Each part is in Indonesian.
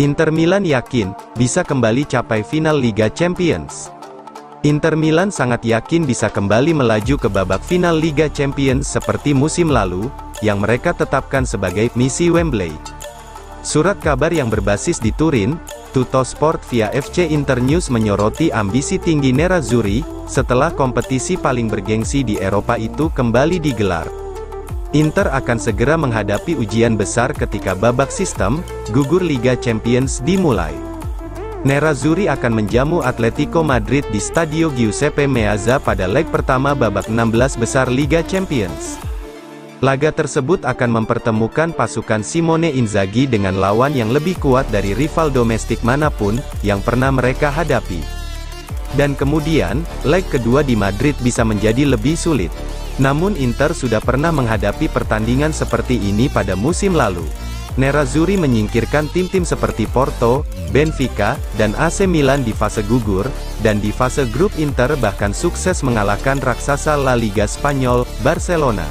Inter Milan yakin bisa kembali capai final Liga Champions. Inter Milan sangat yakin bisa kembali melaju ke babak final Liga Champions seperti musim lalu, yang mereka tetapkan sebagai misi Wembley. Surat kabar yang berbasis di Turin, Tuttosport via FC Internews menyoroti ambisi tinggi Nerazzurri, setelah kompetisi paling bergengsi di Eropa itu kembali digelar. Inter akan segera menghadapi ujian besar ketika babak sistem, gugur Liga Champions dimulai. Nerazzurri akan menjamu Atletico Madrid di Stadio Giuseppe Meazza pada leg pertama babak 16 besar Liga Champions. Laga tersebut akan mempertemukan pasukan Simone Inzaghi dengan lawan yang lebih kuat dari rival domestik manapun, yang pernah mereka hadapi. Dan kemudian, leg kedua di Madrid bisa menjadi lebih sulit. Namun Inter sudah pernah menghadapi pertandingan seperti ini pada musim lalu. Nerazzurri menyingkirkan tim-tim seperti Porto, Benfica, dan AC Milan di fase gugur, dan di fase grup Inter bahkan sukses mengalahkan raksasa La Liga Spanyol, Barcelona.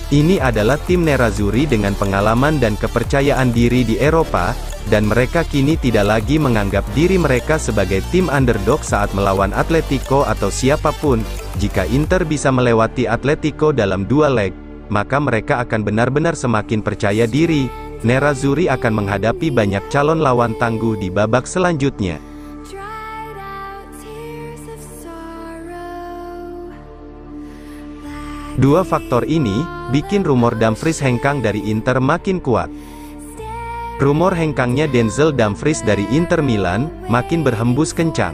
Ini adalah tim Nerazzurri dengan pengalaman dan kepercayaan diri di Eropa, dan mereka kini tidak lagi menganggap diri mereka sebagai tim underdog saat melawan Atletico atau siapapun. Jika Inter bisa melewati Atletico dalam 2 leg, maka mereka akan benar-benar semakin percaya diri. Nerazzurri akan menghadapi banyak calon lawan tangguh di babak selanjutnya. Dua faktor ini bikin rumor Dumfries hengkang dari Inter makin kuat. Rumor hengkangnya Denzel Dumfries dari Inter Milan makin berhembus kencang.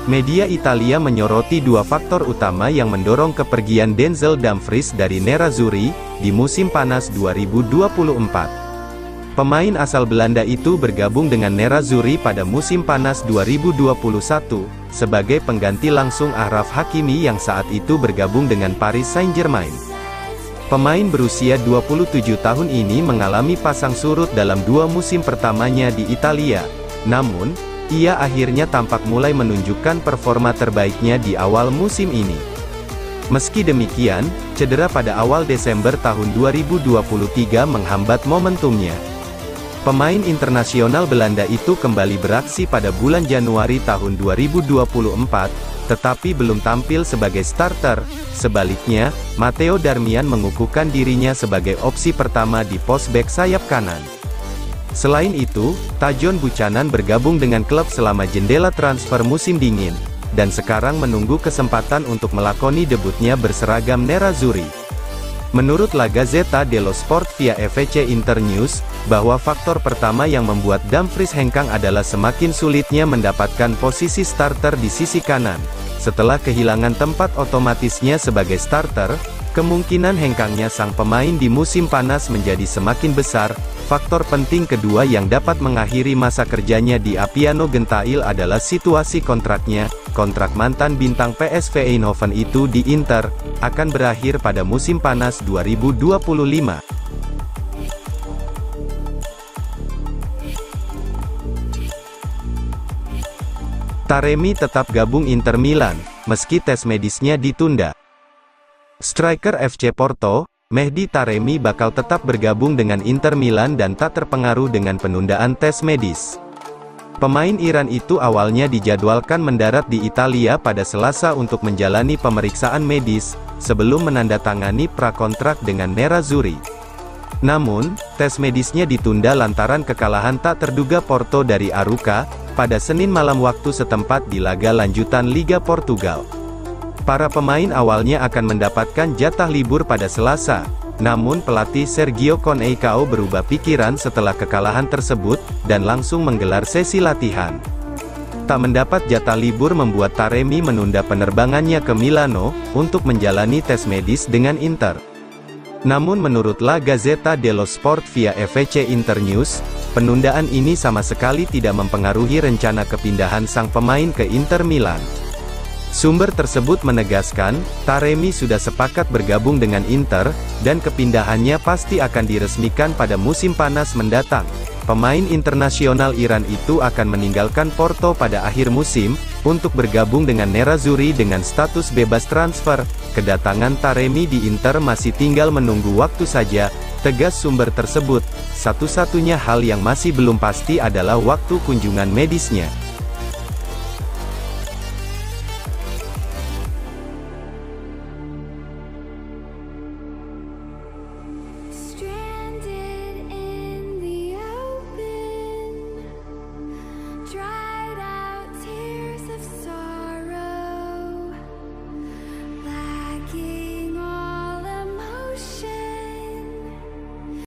Media Italia menyoroti dua faktor utama yang mendorong kepergian Denzel Dumfries dari Nerazzurri di musim panas 2024. Pemain asal Belanda itu bergabung dengan Nerazzurri pada musim panas 2021, sebagai pengganti langsung Achraf Hakimi yang saat itu bergabung dengan Paris Saint-Germain. Pemain berusia 27 tahun ini mengalami pasang surut dalam 2 musim pertamanya di Italia. Namun, ia akhirnya tampak mulai menunjukkan performa terbaiknya di awal musim ini. Meski demikian, cedera pada awal Desember tahun 2023 menghambat momentumnya. Pemain internasional Belanda itu kembali beraksi pada bulan Januari tahun 2024, tetapi belum tampil sebagai starter. Sebaliknya, Matteo Darmian mengukuhkan dirinya sebagai opsi pertama di pos bek sayap kanan. Selain itu, Tajon Buchanan bergabung dengan klub selama jendela transfer musim dingin, dan sekarang menunggu kesempatan untuk melakoni debutnya berseragam Nerazzurri. Menurut La Gazzetta dello Sport via FC Internews, bahwa faktor pertama yang membuat Dumfries hengkang adalah semakin sulitnya mendapatkan posisi starter di sisi kanan. Setelah kehilangan tempat otomatisnya sebagai starter, kemungkinan hengkangnya sang pemain di musim panas menjadi semakin besar. Faktor penting kedua yang dapat mengakhiri masa kerjanya di Appiano Gentail adalah situasi kontraknya. Kontrak mantan bintang PSV Eindhoven itu di Inter, akan berakhir pada musim panas 2025. Taremi tetap gabung Inter Milan, meski tes medisnya ditunda. Striker FC Porto, Mehdi Taremi bakal tetap bergabung dengan Inter Milan dan tak terpengaruh dengan penundaan tes medis. Pemain Iran itu awalnya dijadwalkan mendarat di Italia pada Selasa untuk menjalani pemeriksaan medis, sebelum menandatangani prakontrak dengan Nerazzurri. Namun, tes medisnya ditunda lantaran kekalahan tak terduga Porto dari Arouca, pada Senin malam waktu setempat di laga lanjutan Liga Portugal. Para pemain awalnya akan mendapatkan jatah libur pada Selasa, namun pelatih Sergio Conceição berubah pikiran setelah kekalahan tersebut, dan langsung menggelar sesi latihan. Tak mendapat jatah libur membuat Taremi menunda penerbangannya ke Milano, untuk menjalani tes medis dengan Inter. Namun menurut La Gazzetta dello Sport via FC Internews, penundaan ini sama sekali tidak mempengaruhi rencana kepindahan sang pemain ke Inter Milan. Sumber tersebut menegaskan, Taremi sudah sepakat bergabung dengan Inter, dan kepindahannya pasti akan diresmikan pada musim panas mendatang. Pemain internasional Iran itu akan meninggalkan Porto pada akhir musim, untuk bergabung dengan Nerazzurri dengan status bebas transfer. Kedatangan Taremi di Inter masih tinggal menunggu waktu saja. Tegas sumber tersebut, satu-satunya hal yang masih belum pasti adalah waktu kunjungan medisnya.